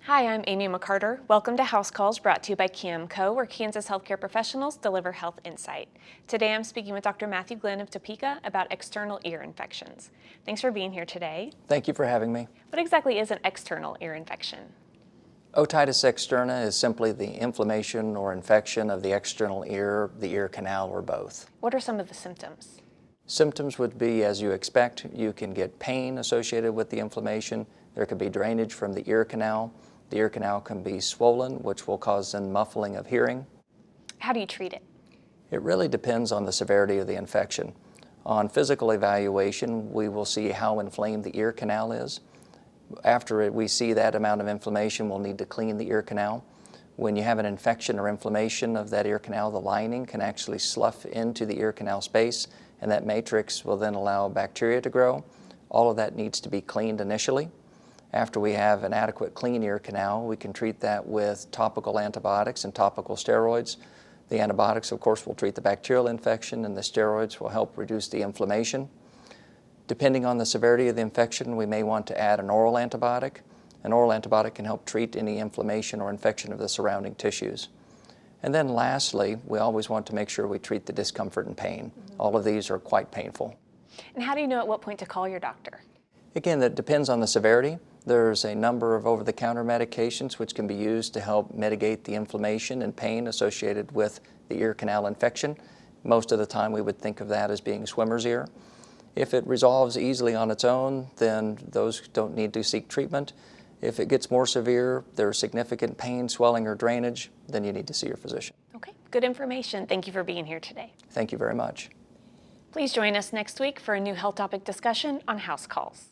Hi, I'm Amy McCarter. Welcome to House Calls, brought to you by KaMMCO, where Kansas healthcare professionals deliver health insight. Today I'm speaking with Dr. Matthew Glenn of Topeka about external ear infections. Thanks for being here today. Thank you for having me. What exactly is an external ear infection? Otitis externa is simply the inflammation or infection of the external ear, the ear canal, or both. What are some of the symptoms? Symptoms would be, as you expect, you can get pain associated with the inflammation. There could be drainage from the ear canal. The ear canal can be swollen, which will cause then muffling of hearing. How do you treat it? It really depends on the severity of the infection. On physical evaluation, we will see how inflamed the ear canal is. After we see that amount of inflammation, we'll need to clean the ear canal. When you have an infection or inflammation of that ear canal, the lining can actually slough into the ear canal space, and that matrix will then allow bacteria to grow. All of that needs to be cleaned initially. After we have an adequate clean ear canal, we can treat that with topical antibiotics and topical steroids. The antibiotics, of course, will treat the bacterial infection, and the steroids will help reduce the inflammation. Depending on the severity of the infection, we may want to add an oral antibiotic. An oral antibiotic can help treat any inflammation or infection of the surrounding tissues. And then lastly, we always want to make sure we treat the discomfort and pain. All of these are quite painful. And how do you know at what point to call your doctor? Again, that depends on the severity. There's a number of over-the-counter medications which can be used to help mitigate the inflammation and pain associated with the ear canal infection. Most of the time we would think of that as being swimmer's ear. If it resolves easily on its own, then those don't need to seek treatment. If it gets more severe, there's significant pain, swelling, or drainage, then you need to see your physician. Okay, good information. Thank you for being here today. Thank you very much. Please join us next week for a new health topic discussion on House Calls.